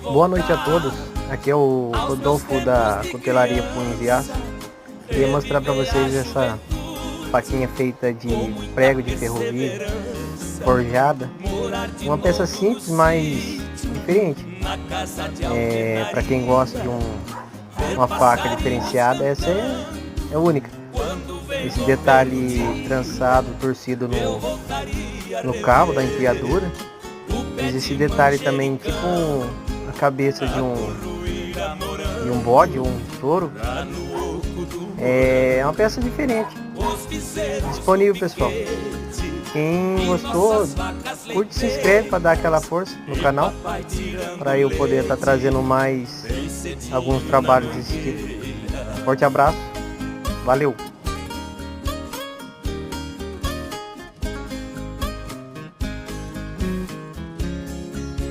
Boa noite a todos, aqui é o Rodolfo da Cutelaria Punhos de Aço. Queria mostrar para vocês essa faquinha feita de prego de ferrovia forjada. Uma peça simples, mas diferente. Para quem gosta de uma faca diferenciada, essa é única. Esse detalhe trançado, torcido no cabo da empunhadura. Esse detalhe também, tipo a cabeça de um bode, um touro. É uma peça diferente. Disponível, pessoal. Quem gostou, curte, se inscreve para dar aquela força no canal, para eu poder estar trazendo mais alguns trabalhos desse tipo. Forte abraço, valeu!